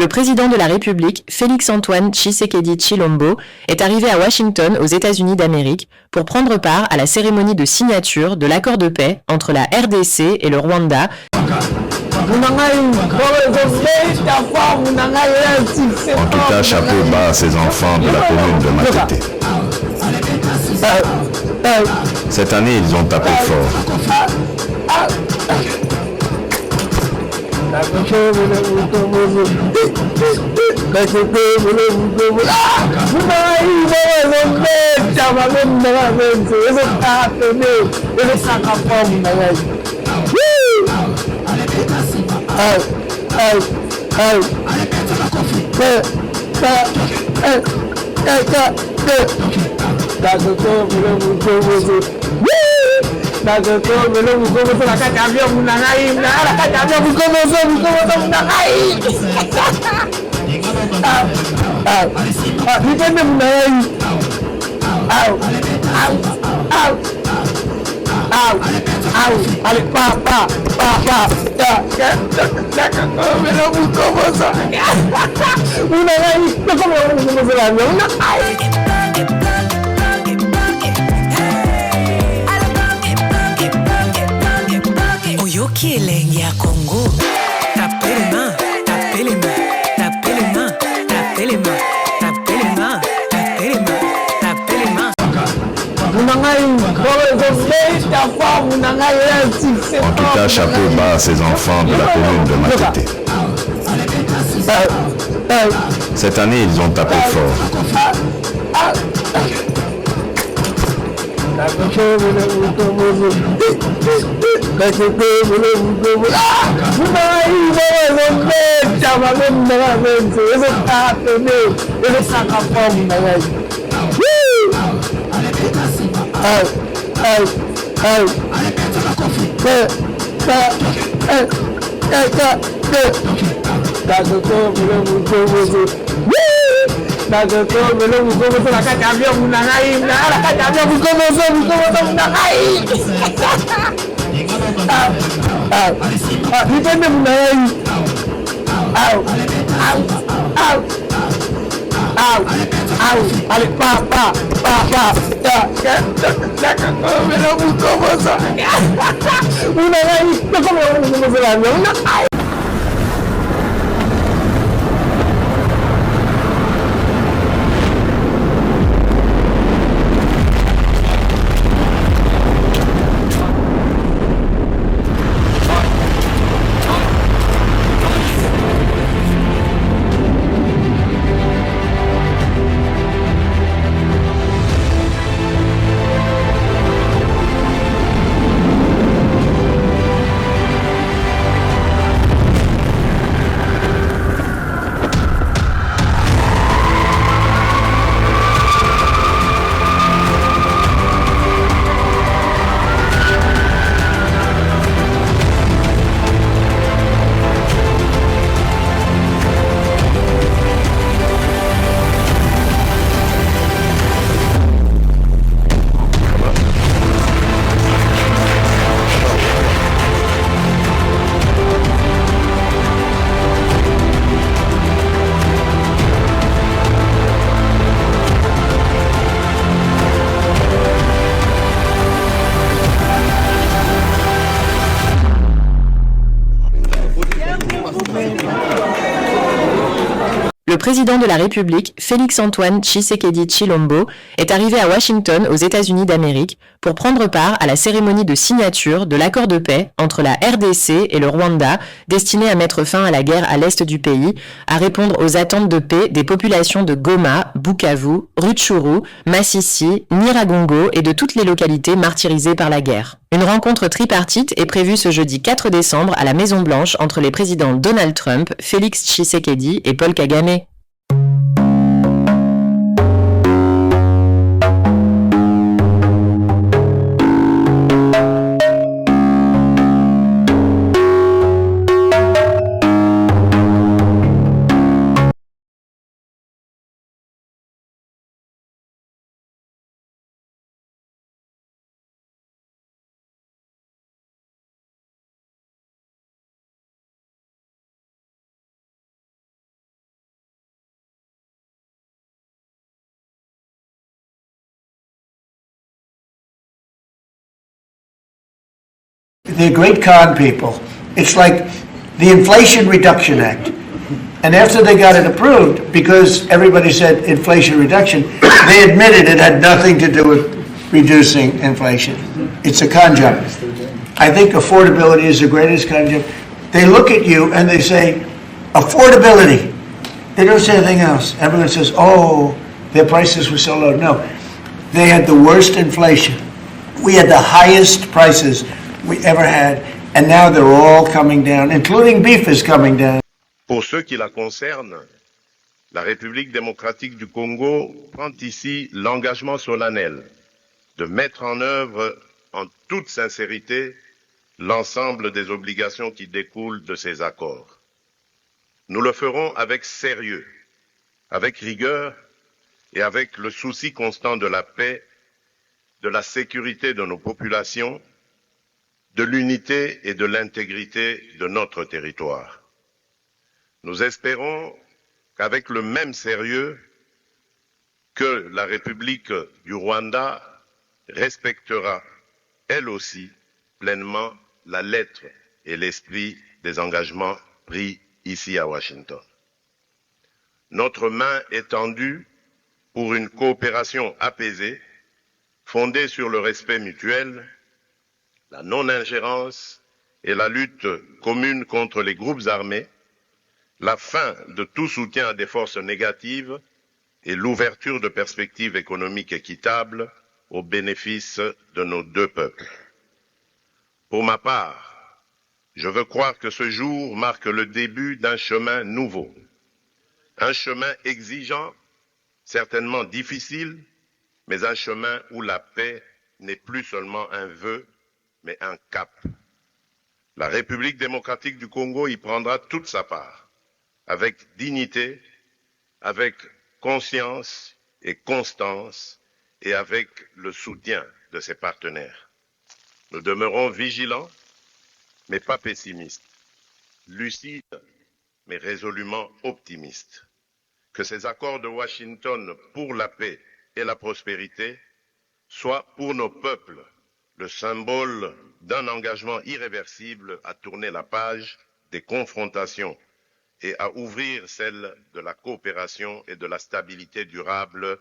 Le président de la République, Félix-Antoine Tshisekedi Tshilombo, est arrivé à Washington, aux États-Unis d'Amérique, pour prendre part à la cérémonie de signature de l'accord de paix entre la RDC et le Rwanda. En tout cas, chapeau bas à ces enfants de la commune de Matete. Cette année, ils ont tapé fort. Oyoki elenge ya Congo, tapez les mains, tapez les mains, tapez les mains, tapez les mains, tapez les mains, tapez les mains, tapez les mains. En tout cas, chapeau bas à ces enfants de la commune de Matete. Cette année, ils ont tapé fort. Le président de la République, Félix-Antoine Tshisekedi Tshilombo, est arrivé à Washington, aux États-Unis d'Amérique, pour prendre part à la cérémonie de signature de l'accord de paix entre la RDC et le Rwanda, destiné à mettre fin à la guerre à l'est du pays, à répondre aux attentes de paix des populations de Goma, Bukavu, Rutshuru, Masisi, Nyiragongo et de toutes les localités martyrisées par la guerre. Une rencontre tripartite est prévue ce jeudi 4 décembre à la Maison-Blanche entre les présidents Donald Trump, Félix Tshisekedi et Paul Kagame. they're great con people. It's like the Inflation Reduction Act. And after they got it approved, because everybody said inflation reduction, they admitted it had nothing to do with reducing inflation. It's a con job. I think affordability is the greatest con job. They look at you and they say, affordability. They don't say anything else. Everyone says, oh, their prices were so low. No, they had the worst inflation. We had the highest prices we ever had, and now they're all coming down, including beef is coming down. Pour ceux qui la concernent, la République démocratique du Congo prend ici l'engagement solennel de mettre en œuvre en toute sincérité l'ensemble des obligations qui découlent de ces accords. Nous le ferons avec sérieux, avec rigueur et avec le souci constant de la paix, de la sécurité de nos populations, de l'unité et de l'intégrité de notre territoire. Nous espérons qu'avec le même sérieux que la République du Rwanda respectera, elle aussi, pleinement la lettre et l'esprit des engagements pris ici à Washington. Notre main est tendue pour une coopération apaisée, fondée sur le respect mutuel, la non-ingérence et la lutte commune contre les groupes armés, la fin de tout soutien à des forces négatives et l'ouverture de perspectives économiques équitables au bénéfice de nos deux peuples. Pour ma part, je veux croire que ce jour marque le début d'un chemin nouveau, un chemin exigeant, certainement difficile, mais un chemin où la paix n'est plus seulement un vœu, mais un cap. La République démocratique du Congo y prendra toute sa part, avec dignité, avec conscience et constance, et avec le soutien de ses partenaires. Nous demeurons vigilants, mais pas pessimistes, lucides, mais résolument optimistes. Que ces accords de Washington pour la paix et la prospérité soient pour nos peuples le symbole d'un engagement irréversible à tourner la page des confrontations et à ouvrir celle de la coopération et de la stabilité durable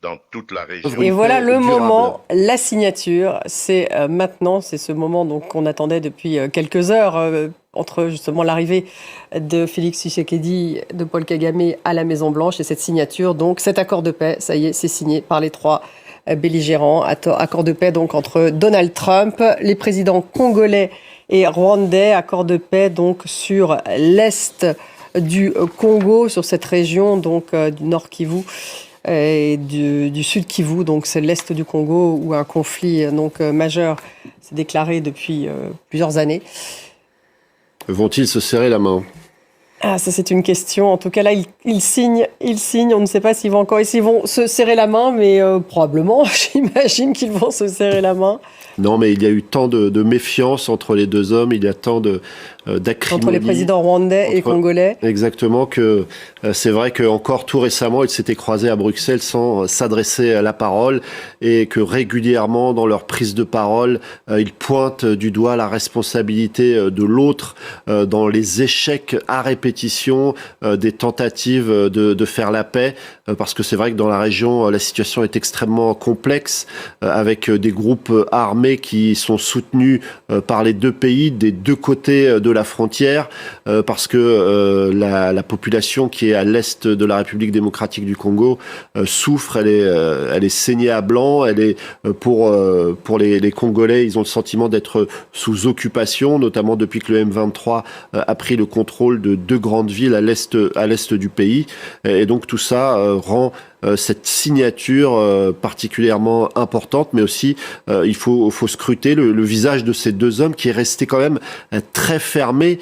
dans toute la région. Et voilà le moment, la signature, c'est maintenant, c'est ce moment donc qu'on attendait depuis quelques heures entre justement l'arrivée de Félix Tshisekedi, de Paul Kagame à la Maison-Blanche et cette signature, donc cet accord de paix, ça y est, c'est signé par les trois belligérants, accord de paix donc entre Donald Trump, les présidents congolais et rwandais, accord de paix donc sur l'est du Congo, sur cette région donc du Nord Kivu et du Sud Kivu, donc c'est l'est du Congo où un conflit donc majeur s'est déclaré depuis plusieurs années. Vont-ils se serrer la main ? Ah, ça c'est une question. En tout cas là, ils signent. On ne sait pas s'ils vont se serrer la main, mais probablement, j'imagine qu'ils vont se serrer la main. Non, mais il y a eu tant de méfiance entre les deux hommes, il y a tant d'acrimonie. Entre les présidents rwandais et congolais. Exactement, que c'est vrai qu'encore tout récemment, ils s'étaient croisés à Bruxelles sans s'adresser à la parole et que régulièrement, dans leur prise de parole, ils pointent du doigt la responsabilité de l'autre dans les échecs à répétition des tentatives de faire la paix, parce que c'est vrai que dans la région, la situation est extrêmement complexe, avec des groupes armés qui sont soutenus par les deux pays, des deux côtés de la frontière, parce que la population qui est à l'est de la République démocratique du Congo souffre, elle est saignée à blanc, elle est pour les Congolais, ils ont le sentiment d'être sous occupation, notamment depuis que le M23 a pris le contrôle de deux grandes villes à l'est du pays, et donc tout ça rend cette signature particulièrement importante, mais aussi il faut scruter le visage de ces deux hommes qui est resté quand même très fermé,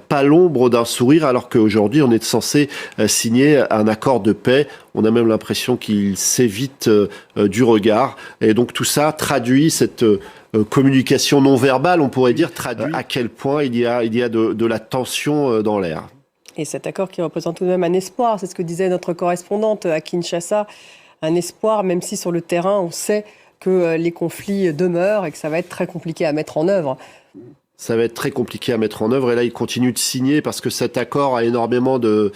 pas l'ombre d'un sourire, alors qu'aujourd'hui on est censé signer un accord de paix. On a même l'impression qu'il s'évite du regard, et donc tout ça traduit cette communication non verbale, on pourrait dire, traduit à quel point il y a de la tension dans l'air. Et cet accord qui représente tout de même un espoir, c'est ce que disait notre correspondante à Kinshasa, un espoir, même si sur le terrain, on sait que les conflits demeurent et que ça va être très compliqué à mettre en œuvre. Ça va être très compliqué à mettre en œuvre. Et là, il continue de signer parce que cet accord a énormément de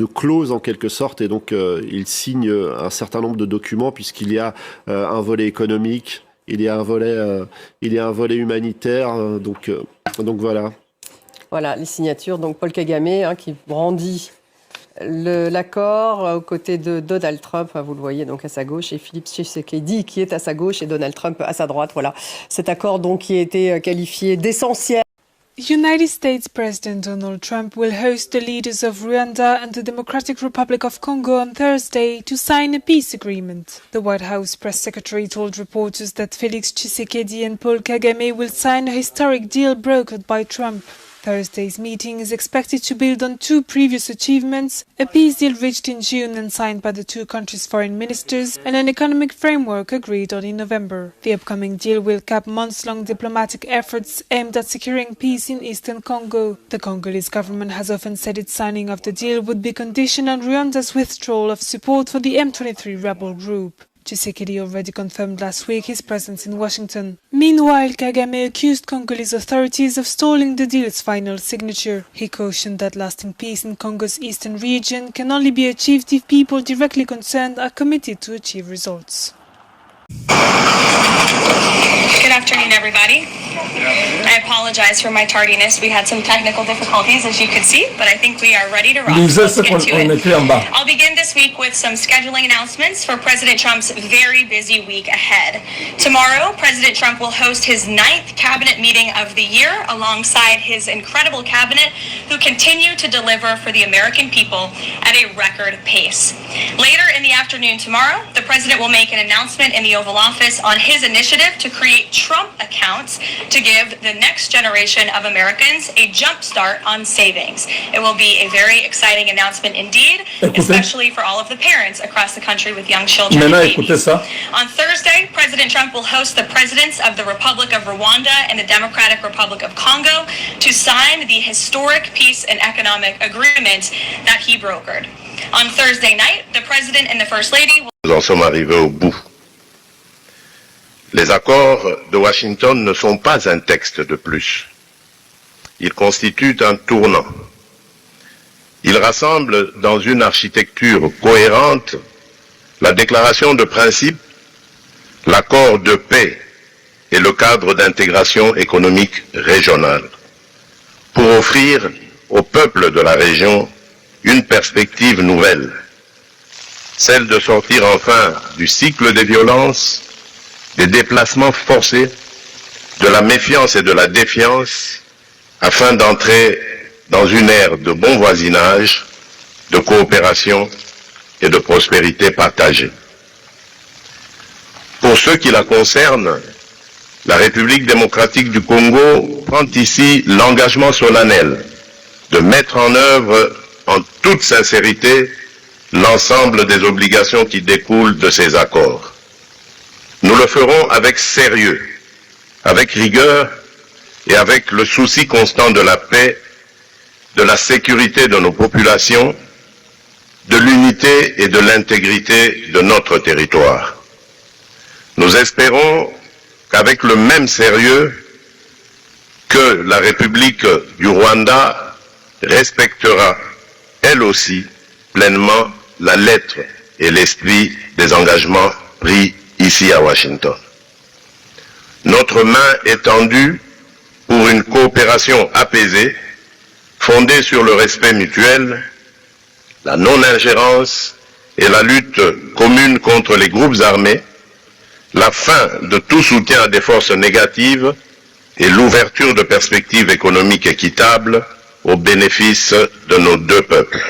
clauses en quelque sorte. Et donc, il signe un certain nombre de documents puisqu'il y a un volet économique, il y a un volet humanitaire. Donc voilà. Voilà, les signatures. Donc Paul Kagame qui brandit l'accord aux côtés de Donald Trump, vous le voyez donc à sa gauche, et Félix Tshisekedi qui est à sa gauche et Donald Trump à sa droite. Voilà, cet accord donc qui a été qualifié d'essentiel. United States President Donald Trump will host the leaders of Rwanda and the Democratic Republic of Congo on Thursday to sign a peace agreement. The White House press secretary told reporters that Félix Tshisekedi and Paul Kagame will sign a historic deal brokered by Trump. Thursday's meeting is expected to build on two previous achievements, a peace deal reached in June and signed by the two countries' foreign ministers, and an economic framework agreed on in November. The upcoming deal will cap months-long diplomatic efforts aimed at securing peace in eastern Congo. The Congolese government has often said its signing of the deal would be conditioned on Rwanda's withdrawal of support for the M23 rebel group. Tshisekedi already confirmed last week his presence in Washington. Meanwhile, Kagame accused Congolese authorities of stalling the deal's final signature. He cautioned that lasting peace in Congo's eastern region can only be achieved if people directly concerned are committed to achieve results. Good afternoon, everybody. I apologize for my tardiness. We had some technical difficulties, as you could see, but I think we are ready to rock. Let's get to it. I'll begin this week with some scheduling announcements for President Trump's very busy week ahead. Tomorrow, President Trump will host his 9th cabinet meeting of the year alongside his incredible cabinet, who continue to deliver for the American people at a record pace. Later in the afternoon tomorrow, the president will make an announcement in the Oval Office on his initiative to create Trump accounts to give the next generation of Americans a jump start on savings. It will be a very exciting announcement indeed, especially for all of the parents across the country with young children and babies. On Thursday, President Trump will host the presidents of the Republic of Rwanda and the Democratic Republic of Congo to sign the historic peace and economic agreement that he brokered. On Thursday night, the President and the First Lady will... Nous en sommes arrivés au bout. Les accords de Washington ne sont pas un texte de plus. Ils constituent un tournant. Ils rassemblent dans une architecture cohérente la déclaration de principe, l'accord de paix et le cadre d'intégration économique régionale, pour offrir aux peuples de la région une perspective nouvelle, celle de sortir enfin du cycle des violences, des déplacements forcés, de la méfiance et de la défiance, afin d'entrer dans une ère de bon voisinage, de coopération et de prospérité partagée. Pour ceux qui la concernent, la République démocratique du Congo prend ici l'engagement solennel de mettre en œuvre en toute sincérité l'ensemble des obligations qui découlent de ces accords. Nous le ferons avec sérieux, avec rigueur et avec le souci constant de la paix, de la sécurité de nos populations, de l'unité et de l'intégrité de notre territoire. Nous espérons qu'avec le même sérieux que la République du Rwanda respectera, elle aussi, pleinement la lettre et l'esprit des engagements pris ici à Washington. Notre main est tendue pour une coopération apaisée, fondée sur le respect mutuel, la non-ingérence et la lutte commune contre les groupes armés, la fin de tout soutien à des forces négatives et l'ouverture de perspectives économiques équitables au bénéfice de nos deux peuples.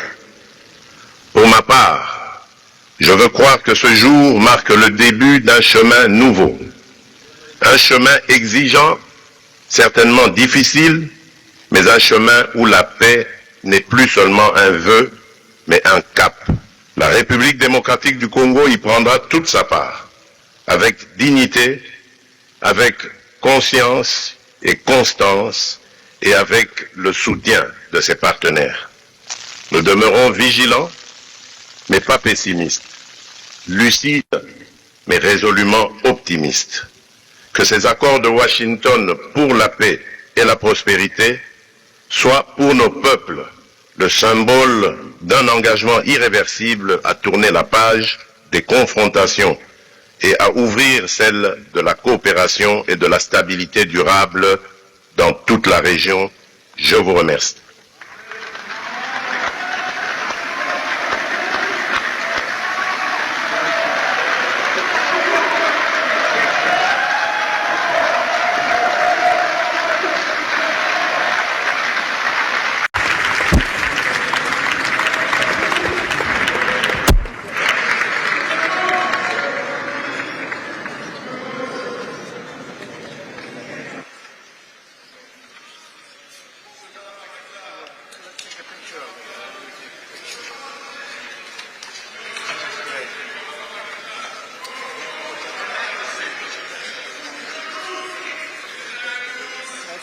Pour ma part, je veux croire que ce jour marque le début d'un chemin nouveau, un chemin exigeant, certainement difficile, mais un chemin où la paix n'est plus seulement un vœu, mais un cap. La République démocratique du Congo y prendra toute sa part, avec dignité, avec conscience et constance, et avec le soutien de ses partenaires. Nous demeurons vigilants, mais pas pessimistes, lucides, mais résolument optimistes, que ces accords de Washington pour la paix et la prospérité soient pour nos peuples le symbole d'un engagement irréversible à tourner la page des confrontations et à ouvrir celle de la coopération et de la stabilité durable dans toute la région. Je vous remercie.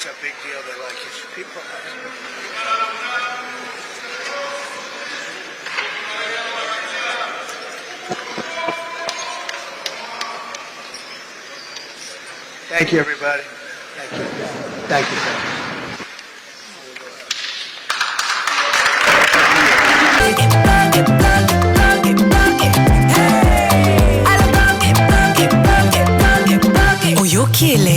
That's a big deal. They like it. People. Thank you, everybody. Thank you. Thank you. Oyo Kiele.